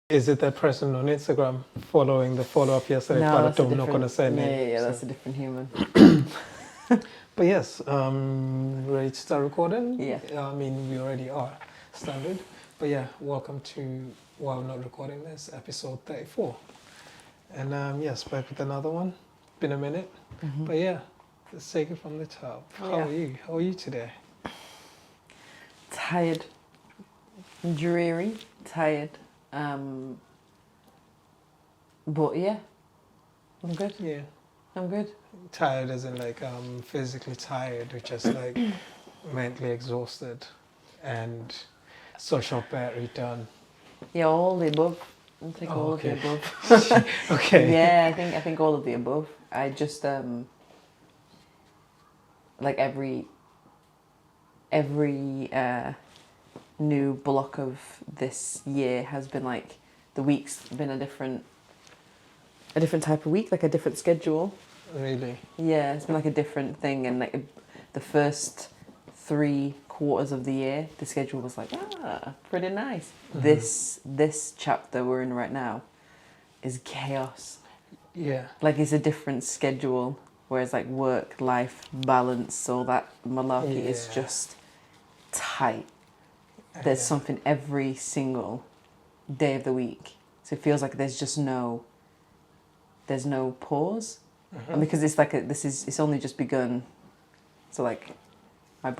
Is it that person on Instagram following the follow-up yesterday? No, But I'm not going to say name. Yeah, that's a different human. But yes, ready to start recording? Yeah. I mean, we already are standard. But yeah, welcome to While Not Recording This, episode 34. And yes, back with another one. Been a minute. Mm-hmm. But yeah, let's take it from the top. How are you? How are you today? Tired. Dreary. Tired. But yeah, I'm good. Yeah. I'm good. Tired as in like physically tired, or just like mentally exhausted and social battery done. Yeah, all the above. I'll take all okay. of the above. Okay. Yeah, I think all of the above. I just like every new block of this year has been like the week's been a different type of week, like a different schedule. Really? Yeah, it's been like a different thing, and like the first 3 quarters of the year, the schedule was like pretty nice. Mm-hmm. This chapter we're in right now is chaos. Yeah. Like it's a different schedule, whereas like work-life balance, all that malarkey is just tight. There's something every single day of the week, so it feels like there's no pause. Mm-hmm. And because it's like it's only just begun, so like my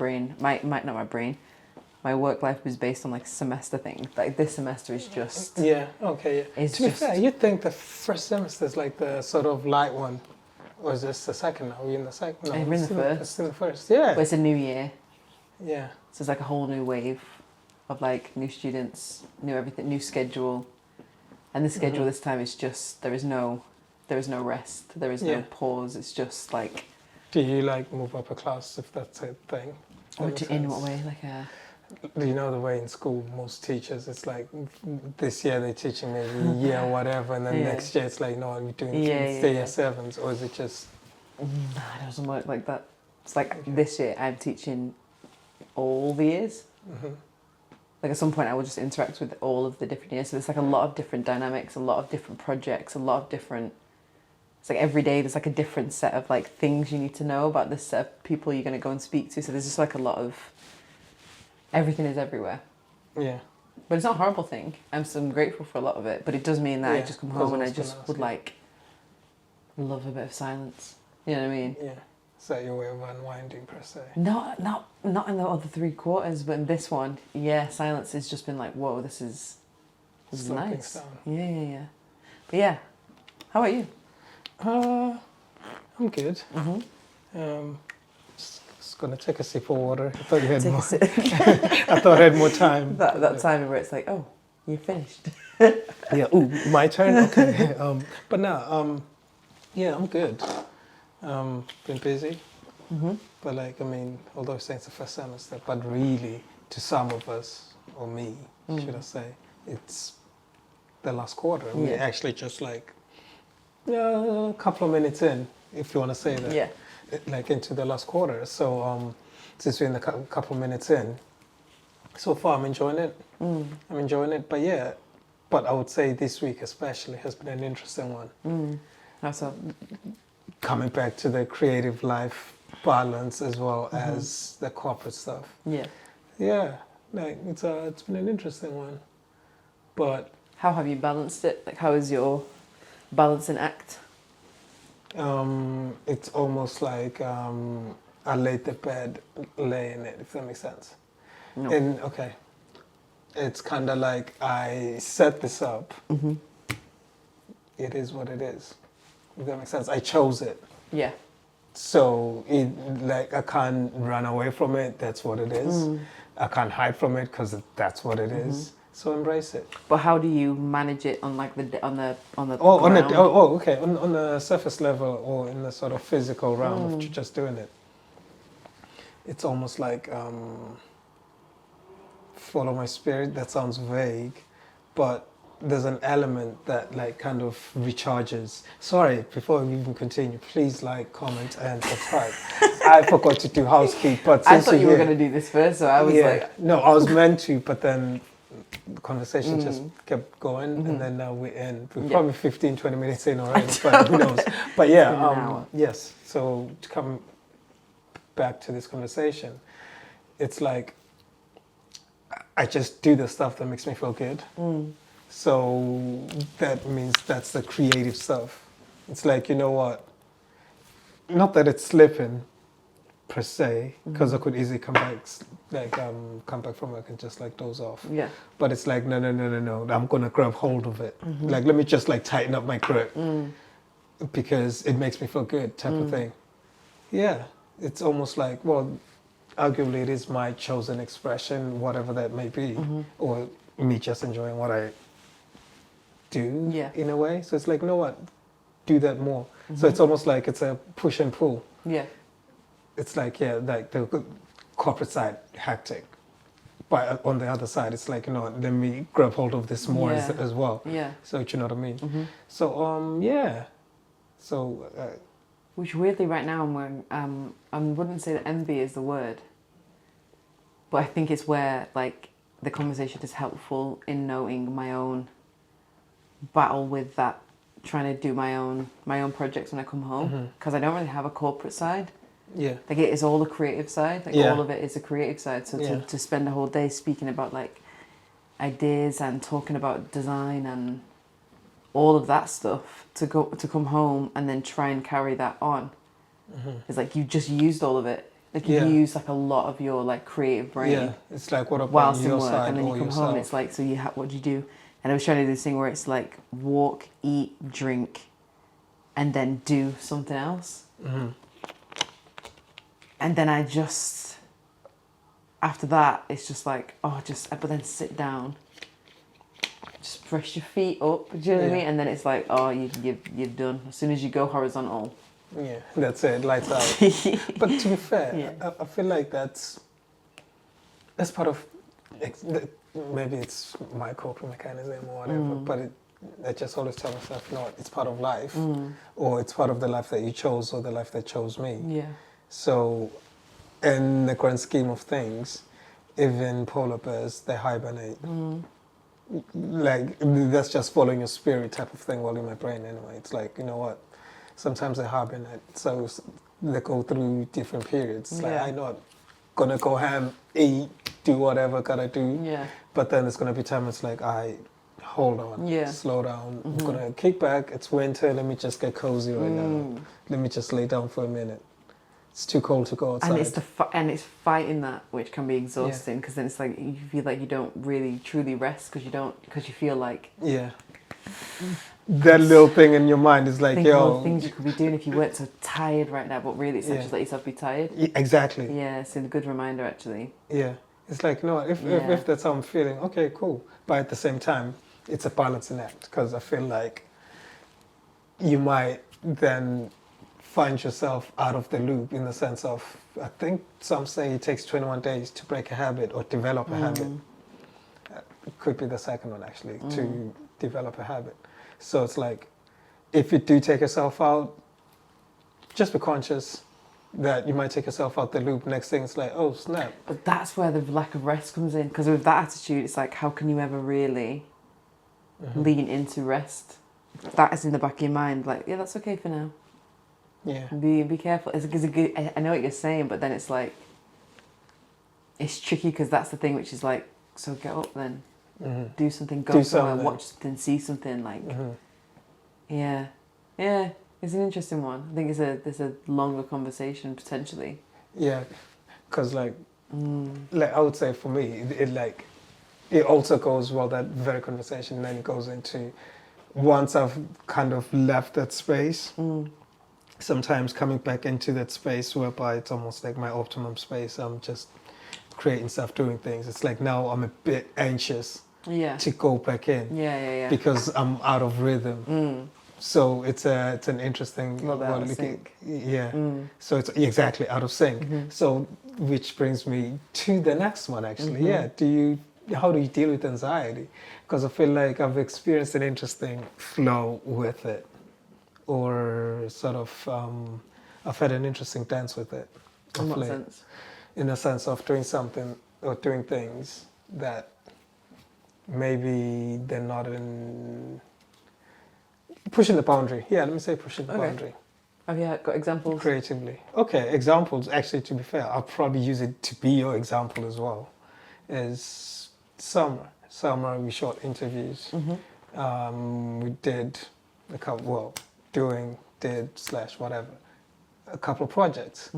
work life was based on like semester things. Like this semester is just to be fair, you'd think the first semester is like the sort of light one, or is this the second? Are we in the second? No, we're in the first. It's still the first. Yeah. But it's a new year. Yeah. So it's like a whole new wave of like new students, new everything, new schedule, and the schedule this time is just there is no rest, there is no pause. It's just like. Do you like move up a class if that's a thing? In what way? Like a. Do you know the way in school most teachers, it's like this year they're teaching maybe year whatever, and then next year it's like no, I'm doing year sevens, or is it just? Nah, it doesn't work like that. It's like this year I'm teaching all the years. Mm-hmm. Like at some point I will just interact with all of the different years. So there's like a lot of different dynamics, a lot of different projects, a lot of different. It's like every day there's like a different set of like things you need to know about this set of people you're going to go and speak to. So there's just like a lot of. Everything is everywhere. Yeah. But it's not a horrible thing. I'm grateful for a lot of it. But it does mean that I just come home and I just would like love a bit of silence. You know what I mean? Yeah. Is that your way of unwinding per se? Not in the other 3 quarters, but in this one, silence has just been like, whoa, this is nice. Down. Yeah. But yeah, how about you? I'm good. Mm-hmm. Just gonna take a sip of water. I thought you had more. I thought I had more time. That time where it's like, oh, you're finished. Yeah. Ooh, my turn. Okay. But no. Yeah, I'm good. Been busy. Mm-hmm. But like, I mean, although it's the first semester, but really, to some of us, or me, should I say, it's the last quarter. We're actually just like a couple of minutes in, if you want to say that. Yeah. Like into the last quarter. So since we're in the couple of minutes in, so far I'm enjoying it. I'm enjoying it. But I would say this week especially has been an interesting one. How so? Coming back to the creative life balance as well as the corporate stuff. Yeah. Yeah. Like it's been an interesting one. But how have you balanced it? Like how is your balancing act? It's almost like I laid the bed, lay in it, if that makes sense. No. And okay, it's kind of like I set this up. Mm-hmm. It is what it is. If that makes sense, I chose it. Yeah. So I can't run away from it. That's what it is. I can't hide from it because that's what it is. So embrace it. But how do you manage it on like on the okay, on the surface level or in the sort of physical realm of just doing it? It's almost like follow my spirit. That sounds vague, but there's an element that like kind of recharges. Sorry, before we even continue, please like, comment, and subscribe. I forgot to do housekeep, but since I thought you were going to do this first, so I was like, no, I was meant to, but then the conversation just kept going, and then now we're in. We're Yeah. probably 15, 20 minutes in already, but who knows? But yeah, been an hour. yes. So to come back to this conversation, it's like I just do the stuff that makes me feel good. So that means that's the creative stuff. It's like, you know what? Not that it's slipping per se, because I could easily come back, come back from work and just like doze off. Yeah. But it's like, no. I'm gonna grab hold of it. Like, let me just like tighten up my grip because it makes me feel good, type of thing. Yeah, it's almost like, well, arguably it is my chosen expression, whatever that may be, or me just enjoying what I do in a way. So it's like, you know what? Do that more. So it's almost like it's a push and pull. Yeah. It's like, yeah, like the corporate side, hectic. But on the other side, it's like, you know, let me grab hold of this more as well. Yeah. So, you know what I mean? So, yeah. So, Which weirdly right now I'm wearing, I wouldn't say that envy is the word, but I think it's where like the conversation is helpful in knowing my own battle with that, trying to do my own projects when I come home, because I don't really have a corporate side. yeah. Like it is all the creative side. Like all of it is the creative side. So to spend a whole day speaking about like ideas and talking about design and all of that stuff, to come home and then try and carry that on. It's like you just used all of it. Like you use like a lot of your like creative brain. Yeah, it's like what about whilst in your work, side and then you or come yourself? home. It's like, so you what do you do? And I was trying to do this thing where it's like walk, eat, drink, and then do something else. And then I just, after that, it's just like, but then sit down, just press your feet up, do you know what I mean? And then it's like, you've done. As soon as you go horizontal. Yeah, that's it, lights out. But to be fair, I feel like that's part of, maybe it's my coping mechanism or whatever, but I just always tell myself, no, it's part of life, or it's part of the life that you chose or the life that chose me. Yeah. So, in the grand scheme of things, even polar bears, they hibernate. Like, that's just following your spirit type of thing, well, in my brain anyway. It's like, you know what, sometimes they hibernate, so they go through different periods. It's like, I'm not gonna go ham, eat, do whatever gotta do. Yeah. But then there's gonna be time it's like, hold on, slow down. I'm gonna kick back, it's winter, let me just get cozy right now. Let me just lay down for a minute. It's too cold to go outside. And it's fighting that, which can be exhausting, because then it's like you feel like you don't really truly rest because you feel like that little thing in your mind is like, think of all the things you could be doing if you weren't so tired right now, but really it's like just let yourself be tired. Exactly. Yeah, it's a good reminder actually. Yeah, it's like, no, if that's how I'm feeling, okay, cool. But at the same time, it's a balancing act, because I feel like you might then find yourself out of the loop, in the sense of, I think some say it takes 21 days to break a habit or develop a habit. It could be the second one actually, to develop a habit. So it's like, if you do take yourself out, just be conscious that you might take yourself out the loop. Next thing it's like, oh snap. But that's where the lack of rest comes in, because with that attitude, it's like, how can you ever really lean into rest? That is in the back of your mind, like, yeah, that's okay for now. Yeah. Be careful. It's a good, I know what you're saying, but then it's like, it's tricky, because that's the thing, which is like, so get up then, do something, go somewhere, watch something, see something, like, yeah, it's an interesting one. I think there's a longer conversation potentially. Yeah, because like I would say for me, it also goes, well, that very conversation then goes into, once I've kind of left that space, sometimes coming back into that space whereby it's almost like my optimum space. I'm just creating stuff, doing things. It's like now I'm a bit anxious to go back in. Yeah. Because I'm out of rhythm. So it's an interesting. Out of sync. Yeah. So it's exactly out of sync. So which brings me to the next one actually. Yeah. How do you deal with anxiety? Because I feel like I've experienced an interesting flow with it, or sort of I've had an interesting dance with it. In what sense? In the sense of doing something or doing things that maybe they're not in pushing the boundary. Yeah, let me say pushing the boundary. Have you got examples? Creatively. Okay, examples. Actually, to be fair, I'll probably use it to be your example as well. Is summer. Summer, we shot interviews. We did a couple, well, did / whatever, a couple of projects.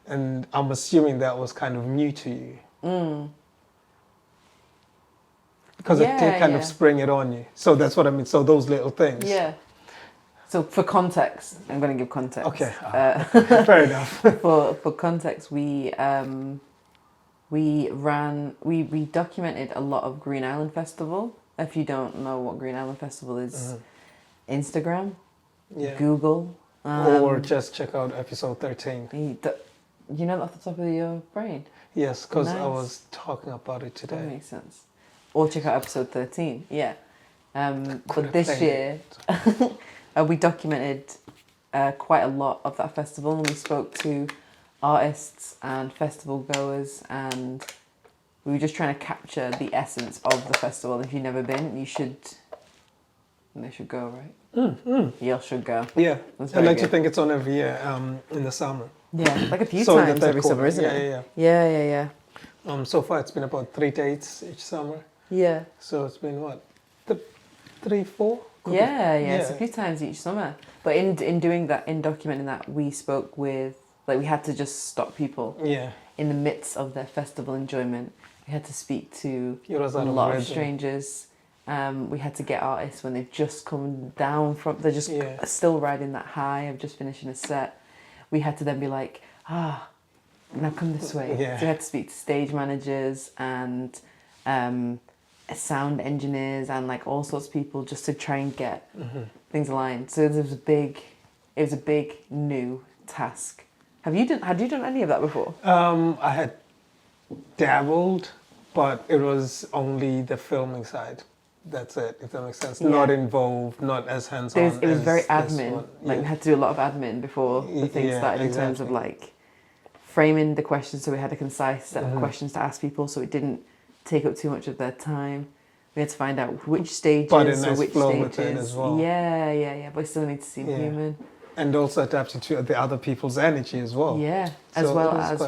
And I'm assuming that was kind of new to you. Because it did kind of spring it on you. So that's what I mean. So those little things. Yeah. So for context, I'm going to give context. Okay. Fair enough. For context, we documented a lot of Green Island Festival. If you don't know what Green Island Festival is, Instagram, Google, or just check out episode 13. You know that off the top of your brain? Yes, because I was talking about it today. That makes sense. Or check out episode 13. Yeah. But this year, we documented quite a lot of that festival, and we spoke to artists and festival goers, and we were just trying to capture the essence of the festival. If you've never been, you should go, right? You should go. Yeah, I like to think it's on every year in the summer. Yeah, like a few times every summer, isn't it? Yeah. So far it's been about 3 dates each summer. Yeah. So it's been what, 3, 4? Yeah, it's a few times each summer. But in doing that, in documenting that, we spoke with, like, we had to just stop people. Yeah. In the midst of their festival enjoyment, we had to speak to a lot of strangers. We had to get artists when they've just come down from, they're just still riding that high of just finishing a set. We had to then be like, now come this way. Yeah. So we had to speak to stage managers and sound engineers and like all sorts of people just to try and get things aligned. So it was a big new task. Had you done any of that before? I had dabbled, but it was only the filming side. That's it, if that makes sense. Yeah. Not involved, not as hands-on. It was very admin. Like we had to do a lot of admin before the thing started in terms of like framing the questions, so we had a concise set of questions to ask people so it didn't take up too much of their time. We had to find out which stages or which flow stages. With it as well. Yeah. But we still need to seem human. And also adapting to the other people's energy as well. Yeah, so as well as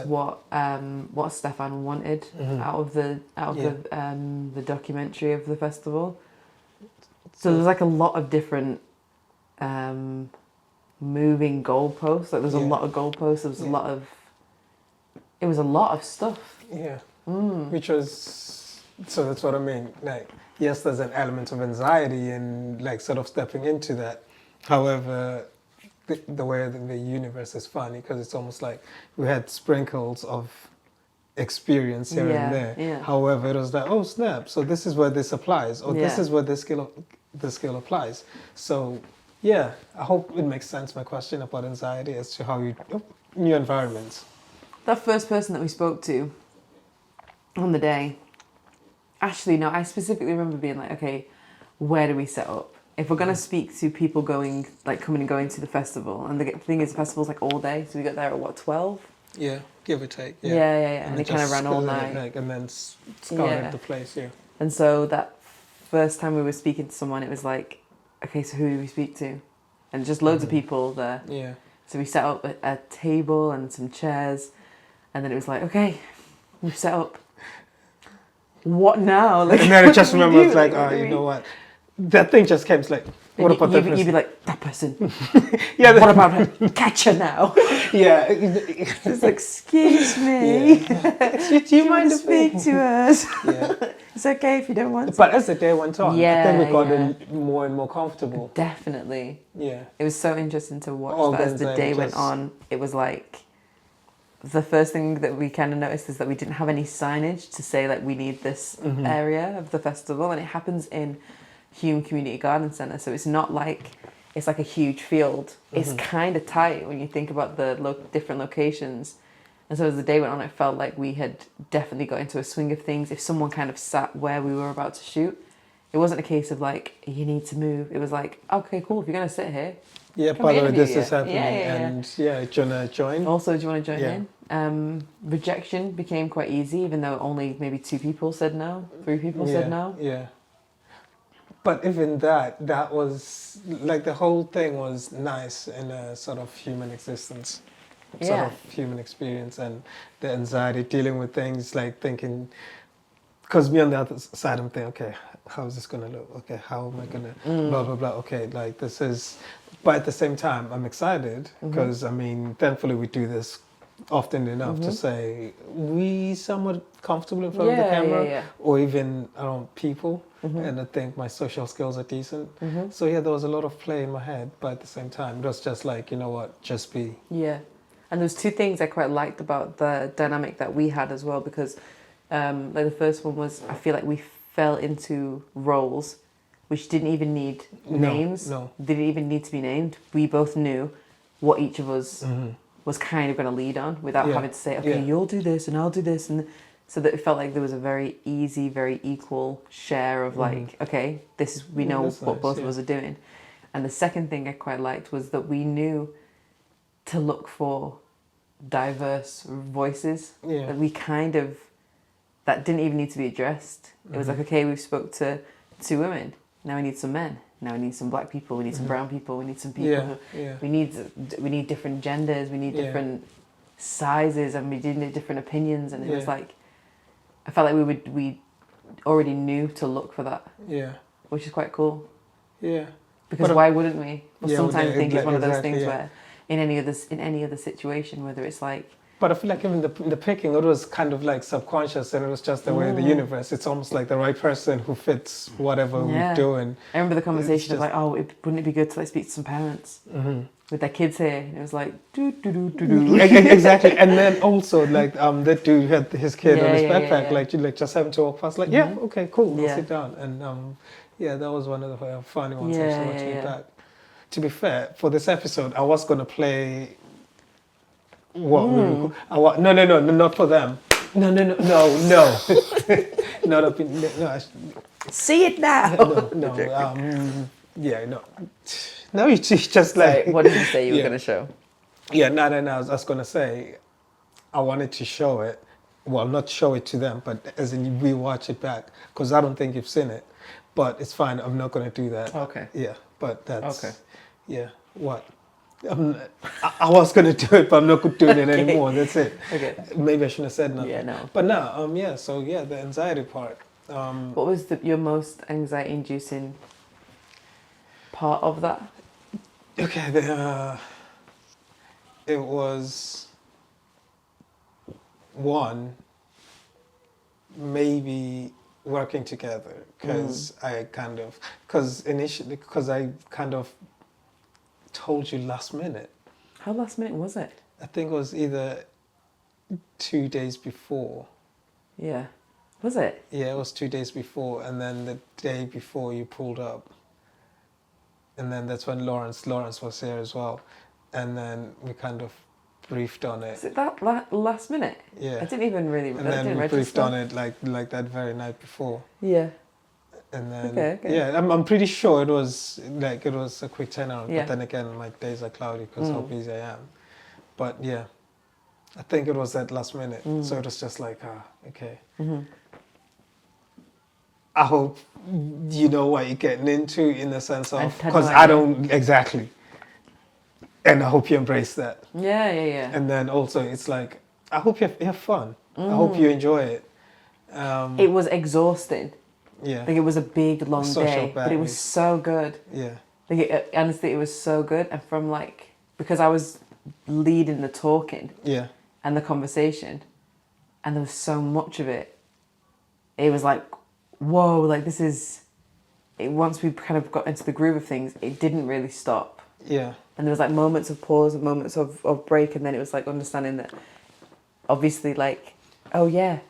what Stefan wanted out of the documentary of the festival. So there's like a lot of different moving goalposts. Like there's a lot of goalposts. There was a lot of. It was a lot of stuff. Yeah. Which was, so that's what I mean. Like, yes, there's an element of anxiety and like sort of stepping into that. However, the way that the universe is funny because it's almost like we had sprinkles of experience here and there. Yeah. However, it was like, oh snap! So this is where this applies, or this is where this skill applies. So yeah, I hope it makes sense. My question about anxiety as to how you new environments. That first person that we spoke to on the day, actually, no, I specifically remember being like, okay, where do we set up? If we're going to speak to people coming and going to the festival, and the thing is, the festival's like all day, so we got there at 12? Yeah, give or take. Yeah. And it kind of ran all night. And then scouted the place, And so that first time we were speaking to someone, it was like, okay, so who do we speak to? And just loads of people there. Yeah. So we set up a table and some chairs, and then it was like, okay, we've set up. What now? Like, and then I just remember, it's like, oh, you know what? That thing just came, like, what about that person? You'd be like, that person. What about her? Catch her now. Yeah. Just like, excuse me. Yeah. Do you mind to speak to us? Yeah. It's okay if you don't want to. But as the day went on, I think we got more and more comfortable. Definitely. Yeah. It was so interesting to watch that as the day went on. It was like, the first thing that we kind of noticed is that we didn't have any signage to say like we need this area of the festival, and it happens in Hume Community Garden Centre, so it's not like it's like a huge field. It's kind of tight when you think about the different locations. And so as the day went on, it felt like we had definitely got into a swing of things. If someone kind of sat where we were about to shoot, it wasn't a case of like, you need to move. It was like, okay, cool, if you're going to sit here. Yeah, by the way, this is happening. And do you want to join? Also, do you want to join in? Rejection became quite easy, even though only maybe 2 people said no, 3 people said no. Yeah. but even that was like the whole thing was nice in a sort of human existence, sort Yeah. of human experience, and the anxiety dealing with things like thinking. Because me on the other side, I'm thinking, okay, how is this gonna look? Okay, how am I gonna blah blah blah? Okay, like this is, but at the same time, I'm excited because I mean, thankfully we do this often enough to say we somewhat comfortable in front of the Yeah, camera yeah. or even around people, and I think my social skills are decent. So yeah, there was a lot of play in my head, but at the same time, it was just like, you know what, just be. Yeah. And there's two things I quite liked about the dynamic that we had as well, because like the first one was I feel like we fell into roles which didn't even need names. No. Didn't even need to be named. We both knew what each of us was kind of going to lead on without having to say, okay, you'll do this and I'll do this. And so that it felt like there was a very easy, very equal share of like, okay, this is, we know what nice, both of us are doing. And the second thing I quite liked was that we knew to look for diverse voices. Yeah. That we kind of, that didn't even need to be addressed. It was like, okay, we've spoke to 2 women. Now we need some men. Now we need some black people. We need some brown people. We need some people. We need different genders. We need different sizes, and we need different opinions. And it was like, I felt like we already knew to look for that. Yeah. Which is quite cool. Yeah. Because why wouldn't we? Well, sometimes I think it's one of those exactly, things where in any other situation, whether it's like. But I feel like even the picking, it was kind of like subconscious, and it was just the way of the universe. It's almost like the right person who fits whatever we're doing. I remember the conversation of like, oh, wouldn't it be good to like speak to some parents with their kids here? And it was like, do do do do do. Exactly. And then also like that dude who had his kid on his backpack, like just having to walk past, like okay, cool, I'll sit down. And that was one of the funny ones actually watching it back. To be fair, for this episode, I was gonna play. What? No, not for them. No. Not up in, no. See it now. No, you just like. Sorry, what did you say you were going to show? Yeah, no. I was going to say, I wanted to show it. Well, not show it to them, but as in we watch it back, because I don't think you've seen it. But it's fine. I'm not going to do that. Okay. Yeah, but that's. Okay. Yeah. What? I was going to do it, but I'm not doing it anymore. That's it. Okay. Maybe I shouldn't have said nothing. Yeah, no. But no, so the anxiety part. What was your most anxiety-inducing part of that? Okay, it was one, maybe working together, because I kind of told you last minute. How last minute was it? I think it was either 2 days before. Yeah. Was it? Yeah, it was 2 days before, and then the day before you pulled up. And then that's when Lawrence was here as well. And then we kind of briefed on it. Was it that last minute? Yeah. I didn't even really And then we briefed on it like that very night before. Yeah. And then okay. Yeah, I'm pretty sure it was a quick turnaround. Yeah. But then again, my days are cloudy because how busy I am. But yeah, I think it was that last minute. So it was just like, okay. I hope you know what you're getting into, in the sense of, because I don't exactly. And I hope you embrace that. Yeah. And then also it's like, I hope you have fun. I hope you enjoy it. It was exhausting. Yeah. Like it was a big long day, but it was so good. Yeah. Like honestly, it was so good. And from like, because I was leading the talking. Yeah. And the conversation, and there was so much of it. It was like, whoa, like this is. Once we kind of got into the groove of things, it didn't really stop. Yeah. And there was like moments of pause and moments of break, and then it was like understanding that, obviously, like, oh yeah,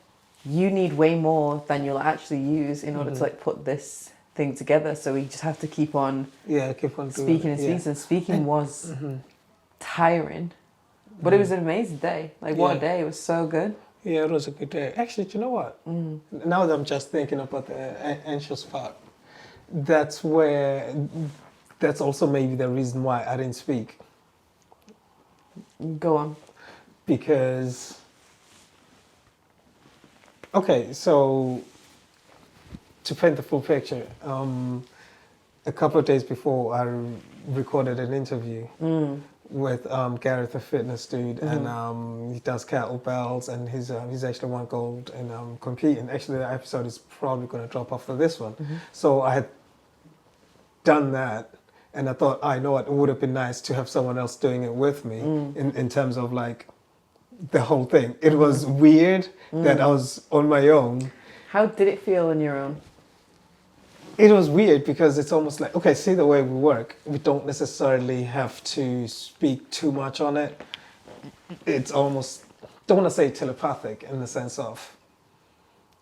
you need way more than you'll actually use in order to like put this thing together. So we just have to keep on. Yeah, keep on speaking and speaking. And speaking was tiring, but it was an amazing day. Like what a day! It was so good. Yeah, it was a good day. Actually, do you know what? Now that I'm just thinking about the anxious part, that's also maybe the reason why I didn't speak. Go on. Because, okay, so to paint the full picture, a couple of days before, I recorded an interview with Gareth, a fitness dude, and he does kettlebells, and he's actually won gold in competing. Actually, the episode is probably going to drop after this one. So I had done that, and I thought, I know what, it would have been nice to have someone else doing it with me in terms of like the whole thing. It was weird that I was on my own. How did it feel on your own? It was weird because it's almost like, okay, see the way we work, we don't necessarily have to speak too much on it. It's almost, don't want to say telepathic in the sense of,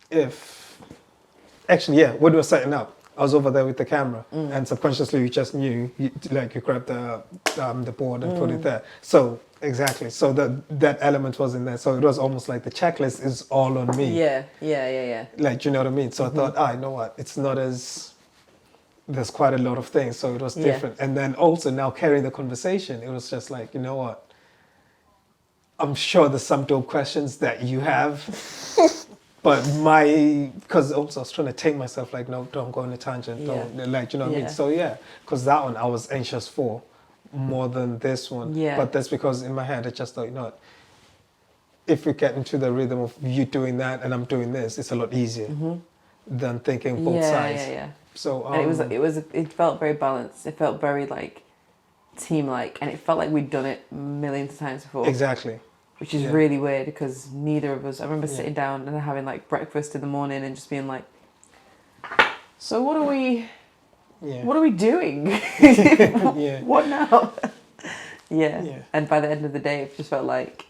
when we were setting up, I was over there with the camera and subconsciously we just knew, you grab the board and put it there. So, exactly. So that element was in there. So it was almost like the checklist is all on me. Yeah. Like, you know what I mean? So I thought, you know what? It's not as, there's quite a lot of things. So it was different. And then also now carrying the conversation, it was just like, you know what? I'm sure there's some dope questions that you have. But because also I was trying to take myself like, no, don't go on a tangent. Don't, like, you know what I mean? So because that one I was anxious for more than this one. Yeah. But that's because in my head I just thought, you know what? If we get into the rhythm of you doing that and I'm doing this, it's a lot easier than thinking both sides. Yeah. So and it felt very balanced. It felt very like team-like, and it felt like we'd done it millions of times before. Exactly. Which is really weird because neither of us. I remember sitting down and having like breakfast in the morning and just being like, "So what are we? What are we doing? What now?" Yeah. And by the end of the day, it just felt like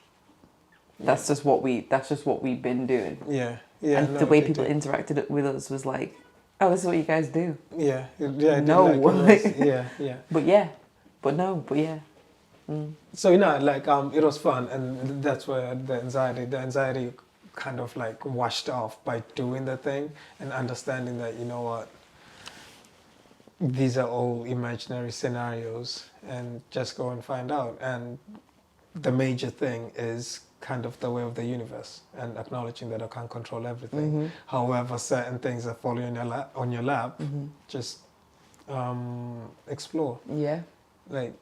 that's just what we've been doing. Yeah. And the way people interacted with us was like, "Oh, this is what you guys do." Yeah. No. But yeah. So, you know, like, it was fun, and that's where the anxiety kind of like washed off by doing the thing and understanding that, you know what, these are all imaginary scenarios and just go and find out. And the major thing is kind of the way of the universe and acknowledging that I can't control everything. However, certain things that fall on your lap, just explore. Yeah. Like,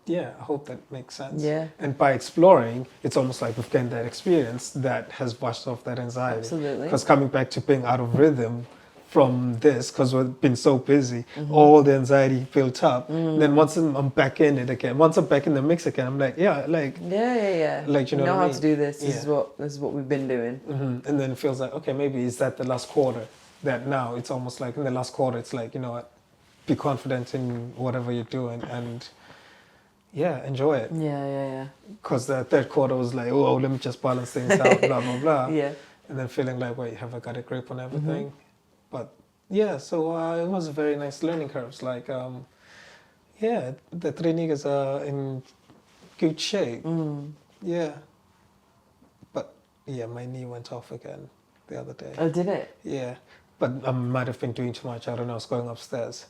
I hope that makes sense. Yeah. And by exploring, it's almost like we've gained that experience that has washed off that anxiety. Absolutely. Because coming back to being out of rhythm from this, because we've been so busy, all the anxiety built up. Then once I'm back in it again, once I'm back in the mix again, I'm like, yeah. Like, you know what I mean? How to do this. This is what we've been doing. And then it feels like, okay, maybe is that the last quarter? That now it's almost like in the last quarter, it's like, you know what, be confident in whatever you're doing and enjoy it. Yeah. Because the third quarter was like, oh, let me just balance things out, blah, blah, blah. Yeah. And then feeling like, wait, have I got a grip on everything? But so it was a very nice learning curves. Like, the three niggas are in good shape. Yeah. But, my knee went off again the other day. Oh, did it? Yeah. But I might have been doing too much. I don't know. I was going upstairs.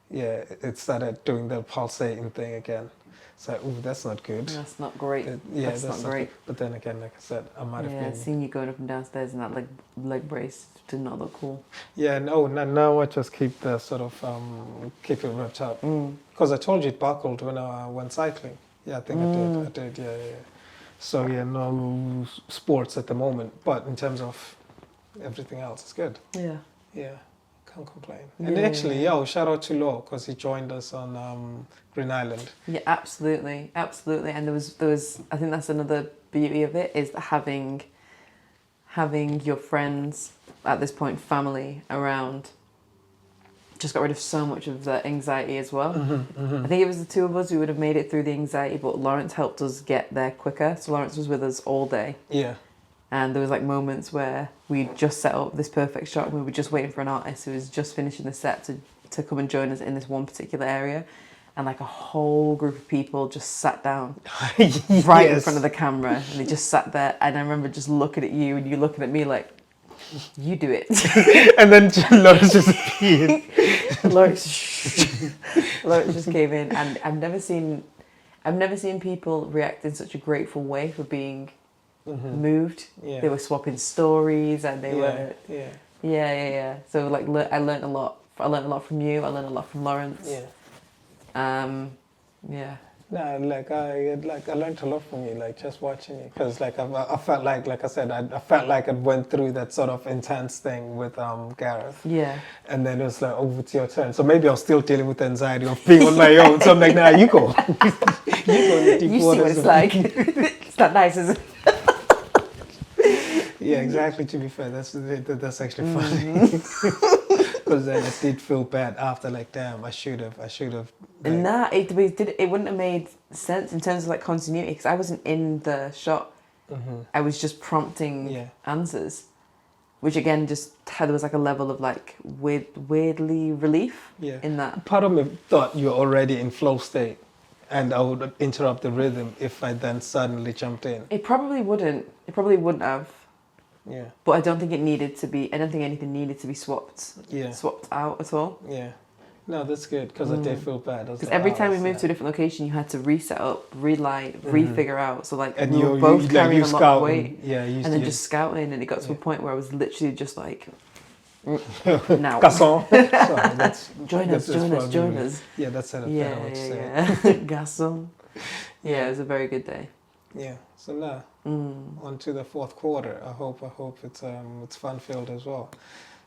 Yeah, it started doing the pulsating thing again. So, that's not good. That's not great. That's not great. But then again, like I said, I might have been... Yeah, seeing you going up and downstairs in that leg brace did not look cool. Yeah, no, now I just keep the sort of, keep it wrapped up. Because I told you it buckled when I went cycling. Yeah, I think I did, yeah. So, no sports at the moment. But in terms of everything else, it's good. Yeah. Yeah. Can't complain. And actually, shout out to Law because he joined us on Green Island. Yeah, absolutely. And there was I think that's another beauty of it is having your friends at this point, family around, just got rid of so much of the anxiety as well. I think it was the two of us who would have made it through the anxiety, but Lawrence helped us get there quicker. So Lawrence was with us all day. Yeah. And there was like moments where we just set up this perfect shot and we were just waiting for an artist who was just finishing the set to come and join us in this one particular area. And like a whole group of people just sat down right in front of the camera and they just sat there. And I remember just looking at you and you looking at me like, you do it. And then Lawrence just appeared. Lawrence just came in and I've never seen people react in such a grateful way for being moved. They were swapping stories and they were so like I learned a lot I learned a lot from you. I learned a lot from Lawrence. Yeah. Yeah. No, like I learned a lot from you, like just watching you, because like I felt like I said, I felt like I went through that sort of intense thing with Gareth. Yeah. And then it was like, over to your turn. So maybe I was still dealing with the anxiety of being on my own. So I'm like, nah, you go. You go in the deep You see waters what it's like. It's not nice, is it? Yeah, exactly. To be fair, that's actually funny. Because then I did feel bad after. Like, damn, I should have. Like, Nah, it wouldn't have made sense in terms of like continuity because I wasn't in the shot. I was just prompting answers, which again there was like a level of like weirdly relief in that. Part of me thought you were already in flow state, and I would interrupt the rhythm if I then suddenly jumped in. It probably wouldn't. It probably wouldn't have. Yeah. But I don't think it needed to be. I don't think anything needed to be swapped. Yeah. Swapped out at all. Yeah. No, that's good because I did feel bad. Because every time we moved to a different location, you had to reset up, relight, refigure out. So like and we were both carrying a lot of weight, and then just scouting, and it got to a point where I was literally just like, now, Garçon. Sorry, that's join us. Yeah, that's a better way to say it. Garçon. Yeah, it was a very good day. Yeah. So now on to the fourth quarter. I hope it's fun filled as well.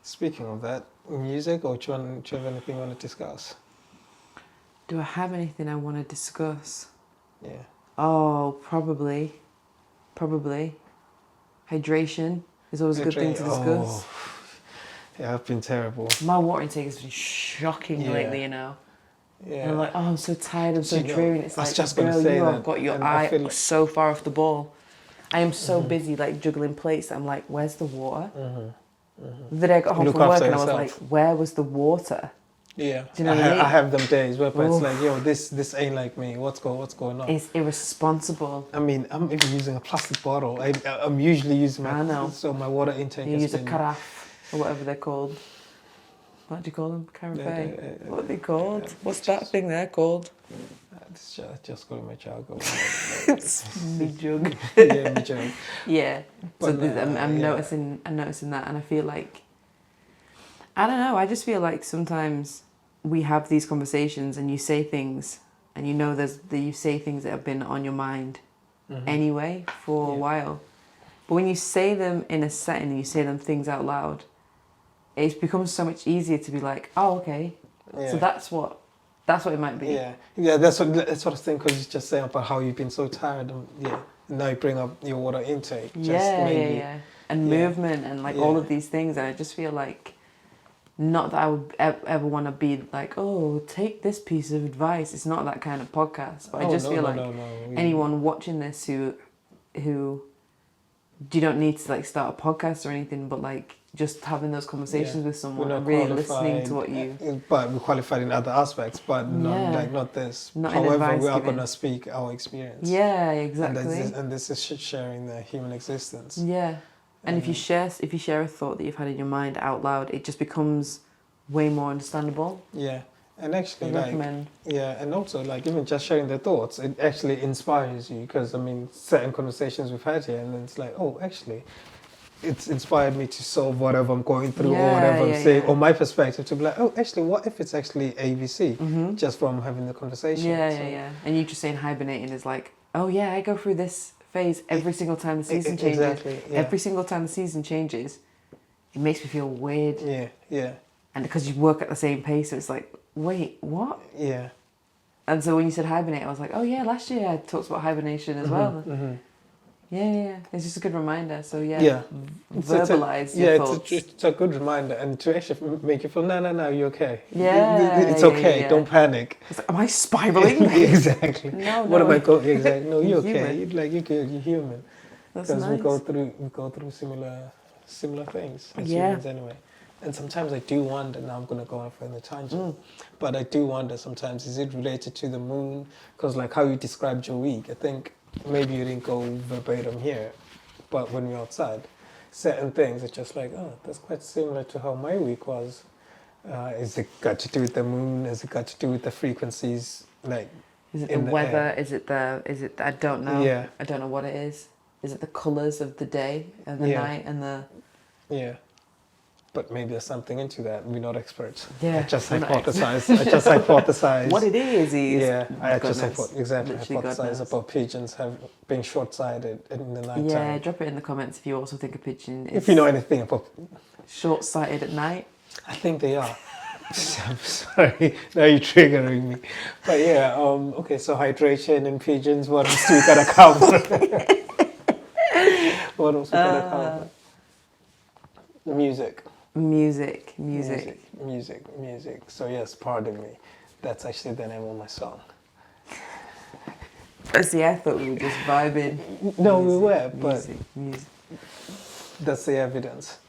Speaking of that, music, or do you have anything you want to discuss? Do I have anything I want to discuss? Yeah. Oh, probably. Hydration is always a good thing to discuss. Oh. Yeah, I've been terrible. My water intake has been shocking lately, you know. Yeah. And I'm like, oh, I'm so tired, I'm so dreary. And it's like, just girl, say you that, have got your and eye like so far off the ball. I am so busy, like, juggling plates. I'm like, where's the water? The day I got home from work and I was like, where was the water? Yeah. Do you know what I mean? I have them days where it's like, yo, this ain't like me. What's going on? It's irresponsible. I mean, I'm even using a plastic bottle. I'm usually using so my water intake. You use a carafe or whatever they're called. What do you call them? Carafe? What are they called? What's that thing they're called? It's just call my jargon. It's me jug. Yeah, me jug. Yeah. But so I'm noticing that, and I feel like, I don't know, I just feel like sometimes we have these conversations and you say things and you know you say things that have been on your mind anyway for a while. But when you say them in a setting and you say them things out loud, it becomes so much easier to be like, oh, okay. Yeah. So that's what it might be. Yeah. That's what I was thinking, because you just saying about how you've been so tired. And now you bring up your water intake. And movement and like all of these things, and I just feel like, not that I would ever want to be like, oh, take this piece of advice. It's not that kind of podcast, but I just feel like anyone watching this who you don't need to like start a podcast or anything, but like just having those conversations with someone and really listening to what you. But we're qualified in other aspects, but not this. Not However, we are going to speak our experience. Yeah, exactly. And this is sharing the human existence. Yeah. And if you share a thought that you've had in your mind out loud, it just becomes way more understandable. Yeah. And actually, recommend. And also, like, even just sharing the thoughts, it actually inspires you, because, I mean, certain conversations we've had here, and then it's like, oh, actually, it's inspired me to solve whatever I'm going through, or whatever I'm saying, or my perspective, to be like, oh, actually, what if it's actually ABC, just from having the conversation. And you just saying hibernating is like, oh, yeah, I go through this phase every single time the season changes. Exactly, yeah. Every single time the season changes, it makes me feel weird. Yeah. And because you work at the same pace, so it's like, wait, what? Yeah. And so when you said hibernate, I was like, oh yeah, last year I talked about hibernation as well. Yeah. It's just a good reminder. So verbalize your thoughts. It's a good reminder, and to actually make you feel, no, you're okay. It's okay. Yeah. Don't panic. It's like, am I spiraling? Exactly. No. What am I going? Exactly. No, you're okay. You're good. You're human. That's because nice. we go through similar things as humans anyway. And sometimes I do wonder, now I'm going to go off on a tangent, but I do wonder sometimes, is it related to the moon? Because like how you described your week, I think maybe you didn't go verbatim here, but when we're outside, certain things are just like, oh, that's quite similar to how my week was. Is it got to do with the moon? Has it got to do with the frequencies? Like, is it the weather? Is it I don't know. Yeah. I don't know what it is. Is it the colours of the day and the night and the... Yeah. but maybe there's something into that. We're not experts. Yeah, I just we're not hypothesize. I just hypothesize. What it is Yeah, I just goodness, exactly literally God hypothesize knows. about pigeons being short-sighted in the night Yeah, time. drop it in the comments if you also think a pigeon is If you know anything about, short-sighted at night. I think they are. I'm sorry, now you're triggering me. But yeah, okay, so hydration and pigeons, what else do we gotta cover? What else we gotta cover? Music. Music. So yes, pardon me. That's actually the name of my song. See, I thought we were just vibing. No, we were, but music. that's the evidence.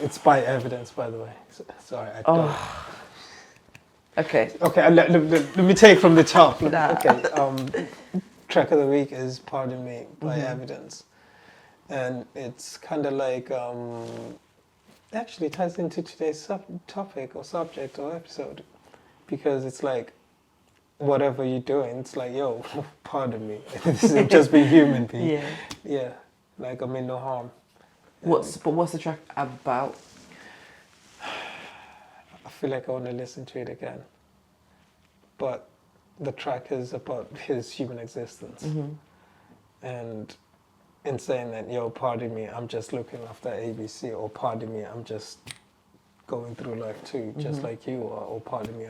It's by evidence, by the way. Sorry, I don't. Okay. Okay, let me take from the top. Nah. Okay, track of the week is "Pardon Me" by Evidence, and it's kind of like actually ties into today's topic or subject or episode, because it's like whatever you're doing, it's like, yo, pardon me, this is just being human, being. Yeah, like I mean no harm. What's the track about? I feel like I want to listen to it again. But the track is about his human existence. And in saying that, yo, pardon me, I'm just looking after ABC, or pardon me, I'm just going through life too, just like you are, or pardon me,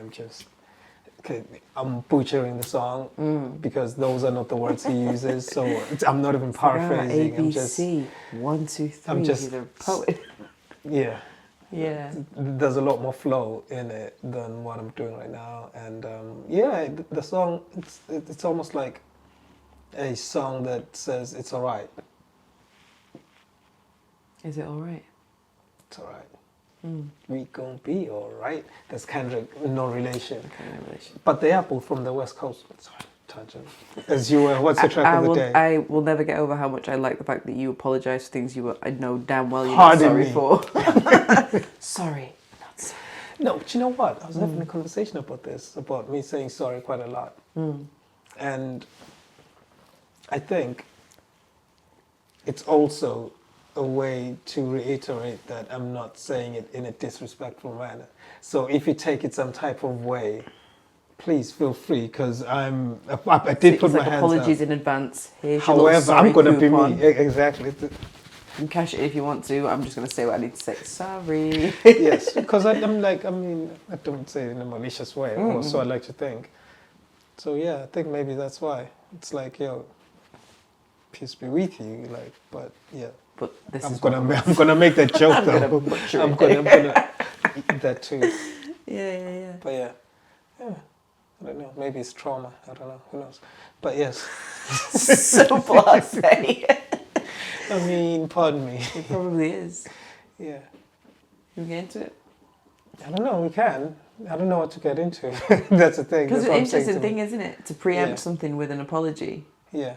I'm butchering the song because those are not the words he uses, so I'm not even paraphrasing. ABC, 1, 2, 3. He's a poet. Yeah. Yeah. There's a lot more flow in it than what I'm doing right now, and the song it's almost like a song that says it's alright. Is it alright? It's alright. We gon' be alright. There's kind of no relation. But they are both from the West Coast. Sorry, tangent. As you were, what's the track of the day? I will never get over how much I like the fact that you apologise for things I know damn well you're Pardon not sorry me. for. Sorry, not sorry. No, do you know what? I was having a conversation about this, about me saying sorry quite a lot. And I think it's also a way to reiterate that I'm not saying it in a disrespectful manner. So if you take it some type of way, please feel free, because I did put my hands apologies up. in advance. Here's your However, I'm going to be coupon. me. Exactly. You can cash it if you want to. I'm just going to say what I need to say. Sorry. Yes, because I'm like, I mean, I don't say it in a malicious way, or so I like to think. So yeah, I think maybe that's why. It's like, yo, peace be with you, like, but yeah. But this I'm gonna make that joke though. I'm gonna eat that too. Yeah. But yeah, I don't know. Maybe it's trauma. I don't know. Who knows? But yes. So blasé. I mean, pardon me. It probably is. Yeah. You get into it? I don't know. We can. I don't know what to get into. That's the thing. Because That's the interesting thing, isn't it, to preempt Yeah. something with an apology. Yeah.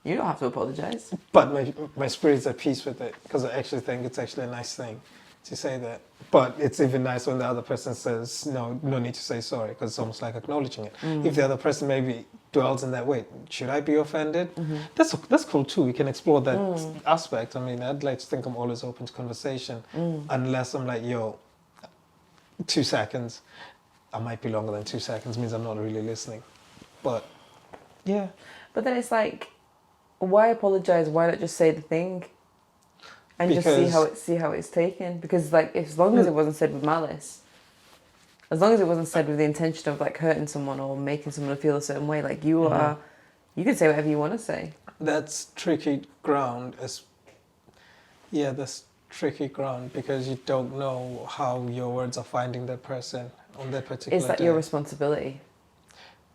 You don't have to apologise. But my spirit's at peace with it, because I actually think it's actually a nice thing to say that. But it's even nice when the other person says, no need to say sorry, because it's almost like acknowledging it. If the other person maybe dwells in that way, should I be offended? That's cool too. We can explore that aspect. I mean, I'd like to think I'm always open to conversation, unless I'm like, yo, 2 seconds. I might be longer than 2 seconds, means I'm not really listening. But yeah. But then it's like, why apologise? Why not just say the thing? And just see how it's taken? Because like, as long as it wasn't said with malice, as long as it wasn't said with the intention of like hurting someone or making someone feel a certain way, like you can say whatever you want to say. That's tricky ground. That's tricky ground, because you don't know how your words are finding that person on that particular Is that day. your responsibility?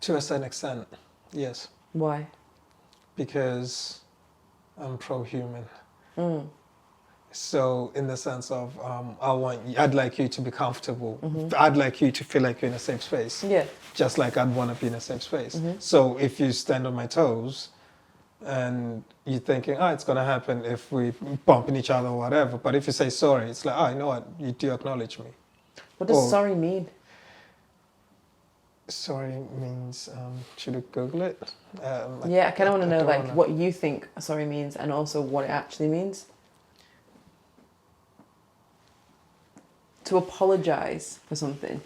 To a certain extent, yes. Why? Because I'm pro-human. So in the sense of, I'd like you to be comfortable. I'd like you to feel like you're in a safe space. Yeah. Just like I'd want to be in a safe space. So if you stand on my toes and you're thinking, it's going to happen if we bump in each other or whatever. But if you say sorry, it's like, you know what, you do acknowledge me. What does sorry mean? Sorry means, should we Google it? I kind of want to know like what you think sorry means and also what it actually means. to apologize for something.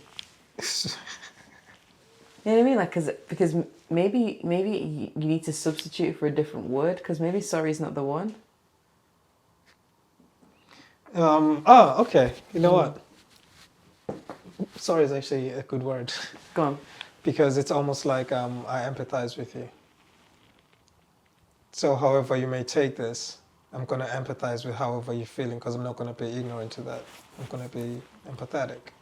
You know what I mean? Like, because maybe you need to substitute for a different word, because maybe sorry is not the one. Okay. You know what? Sorry is actually a good word. Go on. Because it's almost like I empathize with you. So however you may take this, I'm going to empathize with however you're feeling, because I'm not going to be ignorant to that. I'm going to be empathetic.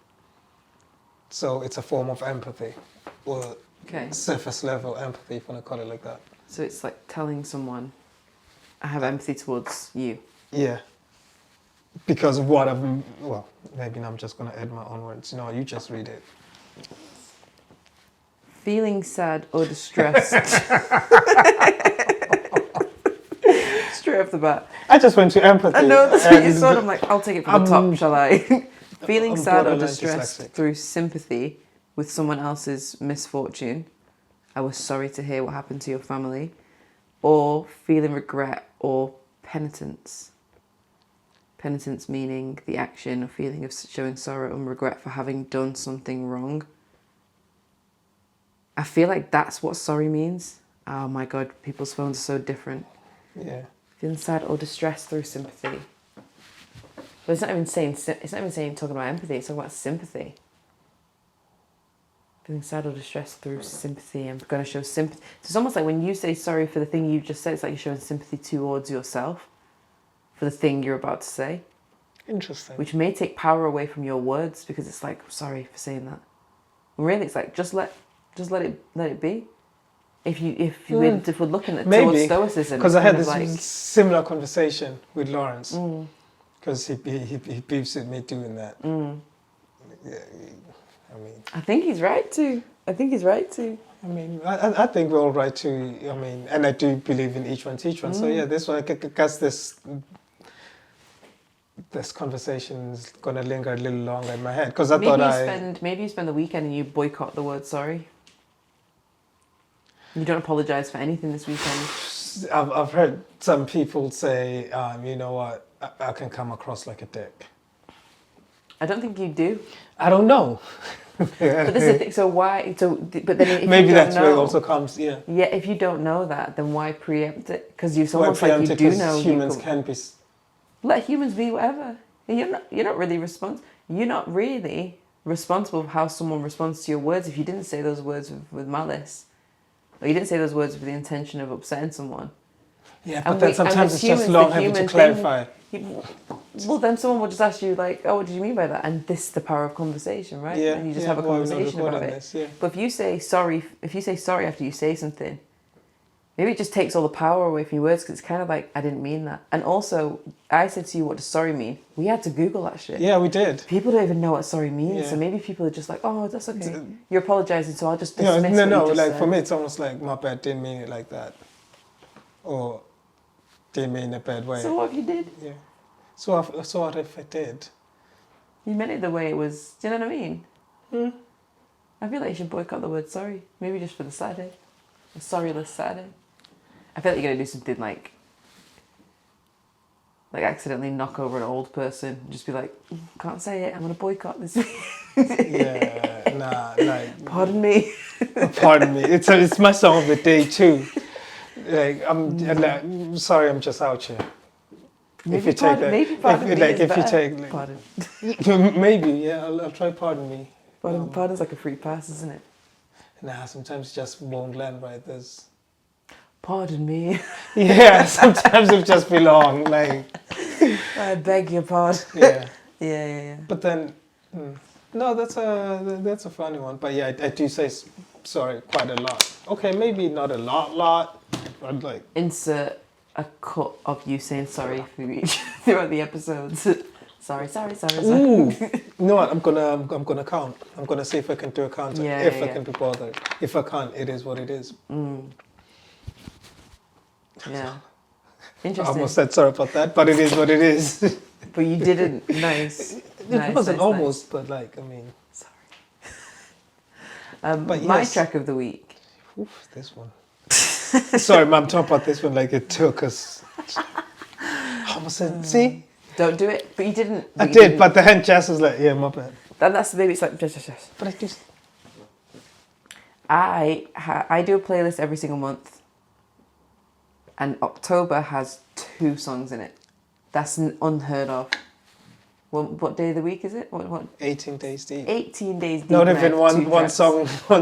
So it's a form of empathy, or surface level empathy, if you want to call it like that. So it's like telling someone, I have empathy towards you. Yeah. Because of what well, maybe I'm just going to add my own words. No, you just read it. Feeling sad or distressed. Straight off the bat. I just went to empathy. I know, that's what you thought. I'm like, I'll take it from the top, shall I? Feeling sad or distressed through sympathy with someone else's misfortune. I was sorry to hear what happened to your family. Or feeling regret or penitence. Penitence meaning the action or feeling of showing sorrow and regret for having done something wrong. I feel like that's what sorry means. Oh my God, people's phones are so different. Yeah. Feeling sad or distressed through sympathy. But it's not even saying talking about empathy, it's talking about sympathy. Feeling sad or distressed through sympathy. I'm going to show sympathy. So it's almost like when you say sorry for the thing you just said, it's like you're showing sympathy towards yourself for the thing you're about to say. Interesting. Which may take power away from your words, because it's like, sorry for saying that. Really, it's like, just let it be. If we're looking at towards stoicism, because I had this similar conversation with Lawrence, because he beefs with me doing that. Yeah, I mean, I think he's right to. I mean, I think we're all right to. I mean, and I do believe in each one teach one. So yeah, this one, I guess this conversation is gonna linger a little longer in my head, because maybe you spend the weekend and you boycott the word sorry. You don't apologise for anything this weekend. I've heard some people say, you know what, I can come across like a dick. I don't think you do. I don't know. But this is the thing. So why? But then if maybe you that's don't where know, it also comes. Yeah. Yeah. If you don't know that, then why preempt it? Because you're almost like you do know. Humans can be. Let humans be whatever. You're not really responsible for how someone responds to your words. If you didn't say those words with malice, or you didn't say those words with the intention of upsetting someone. Yeah, but then sometimes it's just long having to clarify. Well, then someone will just ask you like, "Oh, what did you mean by that?" And this is the power of conversation, right? Yeah, and you just have a conversation about it. This, yeah. But if you say sorry after you say something, maybe it just takes all the power away from your words, because it's kind of like, I didn't mean that. And also, I said to you, what does sorry mean? We had to Google that shit. Yeah, we did. People don't even know what sorry means, so maybe people are just like, oh, that's okay. You're apologising, so I'll just dismiss what you just said. For me, it's almost like, my bad, didn't mean it like that. Or didn't mean it in a bad way. So what if you did? Yeah. So what if I did? You meant it the way it was. Do you know what I mean? I feel like you should boycott the word sorry. Maybe just for the Saturday. A sorryless Saturday. I feel like you're going to do something like accidentally knock over an old person and just be like, can't say it, I'm going to boycott this. Yeah, like... Pardon me. Pardon me. It's my song of the day too. Like, I'm sorry, I'm just out here. Maybe pardon maybe, yeah, I'll try pardon me. Pardon's like a free pass, isn't it? Nah, sometimes it just won't land right. There's... Pardon me. Yeah, sometimes it'll just be long, like... I beg your pardon. Yeah. Yeah. But then, no, that's a funny one. But yeah, I do say sorry quite a lot. Okay, maybe not a lot, but like... Insert a cut of you saying sorry throughout the episodes. Sorry. Ooh. You know what? I'm gonna count. I'm gonna see if I can do a count. If I can be bothered. If I can't, it is what it is. Yeah. Interesting. I almost said sorry about that, but it is what it is. But you didn't. Nice. It wasn't almost, but like, I mean. Sorry. But my track of the week. Oof, this one. Sorry, Mum, talk about this one like it took us. I almost said, see? Don't do it. But you didn't. I you did, didn't. but the hand gesture is like, yeah, my bad. That's maybe it's like just. But I just... I do a playlist every single month, and October has 2 songs in it. That's unheard of. What day of the week is it? What? 18 days deep. 18 days deep. Not and I even have 2 one tracks.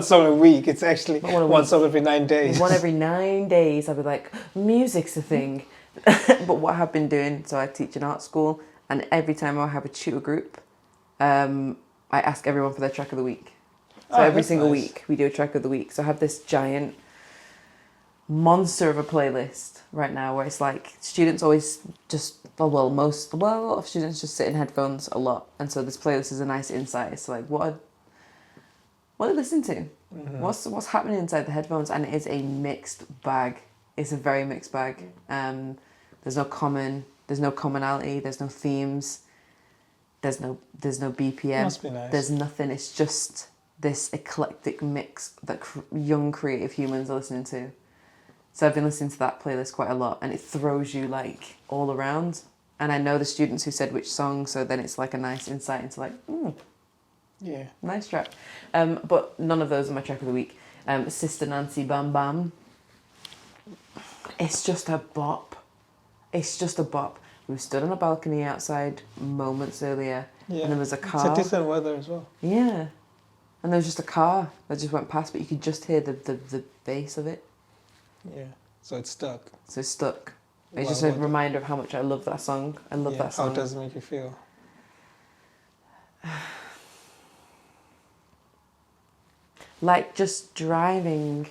song a week. It's actually Not one a one week. song every 9 days. One every 9 days. I'll be like, music's a thing. But what I've been doing, so I teach in art school, and every time I have a tutor group, I ask everyone for their track of the week. So every single week we do a track of the week. So I have this giant monster of a playlist right now where it's like students always just a lot of students just sit in headphones a lot, and so this playlist is a nice insight. It's like what are they listening to? Mm-hmm. What's happening inside the headphones? And it is a mixed bag. It's a very mixed bag. There's no commonality, there's no themes, there's no BPM. Must be nice. There's nothing. It's just this eclectic mix that young creative humans are listening to. So I've been listening to that playlist quite a lot, and it throws you like all around. And I know the students who said which song, so then it's like a nice insight into like, Yeah. nice track. But none of those are my track of the week. Sister Nancy Bam Bam. It's just a bop. It's just a bop. We stood on a balcony outside moments earlier, Yeah. and there was a car. It's a decent weather as well. Yeah. And there was just a car that just went past, but you could just hear the bass of it. Yeah. So it's stuck. So it's stuck. It's Wow, just a what- reminder of how much I love that song. I love that song. How does it make you feel? Like just driving.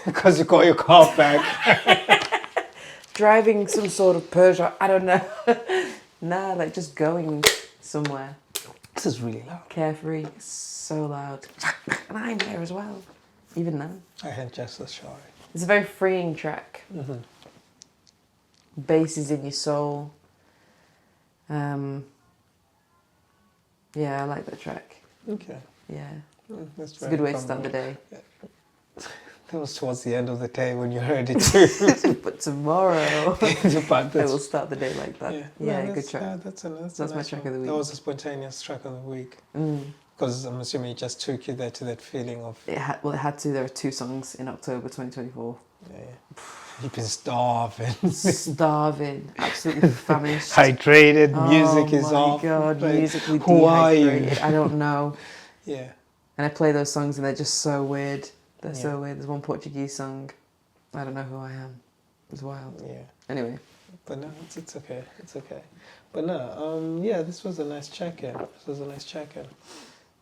Because you got your car back. Driving some sort of Peugeot. I don't know. Nah, like just going somewhere. This is really loud. Carefree. It's so loud. And I'm there as well. Even now. I had just a shy. It's a very freeing track. Mm-hmm. Bass is in your soul. Yeah, I like that track. Okay. Yeah. That's It's a good way to start the day. That was towards the end of the day when you heard it too. But tomorrow, But I will start the day like that. Yeah, no, good track. That's a That's nice my track one. of the week. That was a spontaneous track of the week. Mm. Because I'm assuming it just took you there to that feeling of... It had to. There are 2 songs in October 2024. Yeah. You've been starving. Starving, absolutely famished. Hydrated, music is off. Oh my god, Like, musically who are you? dehydrated. I don't know. Yeah. And I play those songs and they're just so weird. They're Yeah. so weird. There's one Portuguese song. I don't know who I am. It's wild. Yeah. Anyway. But no, it's okay. It's okay. But no, yeah, this was a nice check-in.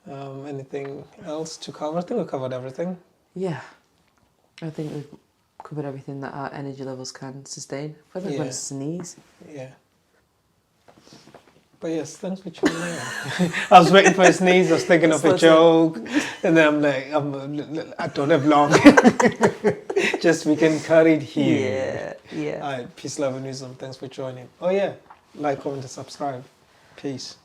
Anything else to cover? I think we covered everything. Yeah. I think we've covered everything that our energy levels can sustain. I think I'm going to sneeze. Yeah. But yes, thanks for tuning in. I was waiting for a sneeze. I was thinking of a joke, and then I'm like, I don't have long. Just we can cut it here. Yeah. All right, peace, love, and wisdom. Thanks for joining. Oh yeah, like, comment, and subscribe. Peace.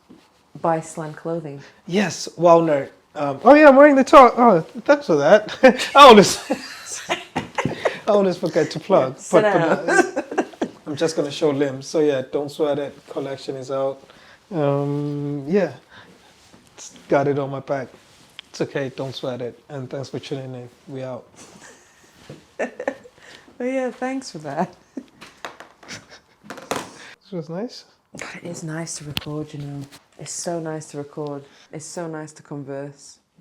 Buy Slan clothing. Yes, WAWNRT. Oh yeah, I'm wearing the top. Oh, thanks for that. I always forget to plug. Sit But down. I'm just gonna show limbs. So yeah, don't sweat it. Collection is out. Yeah, got it on my back. It's okay. Don't sweat it. And thanks for tuning in. We out. Oh yeah, thanks for that. This was nice. It is nice to record, you know. It's so nice to record. It's so nice to converse.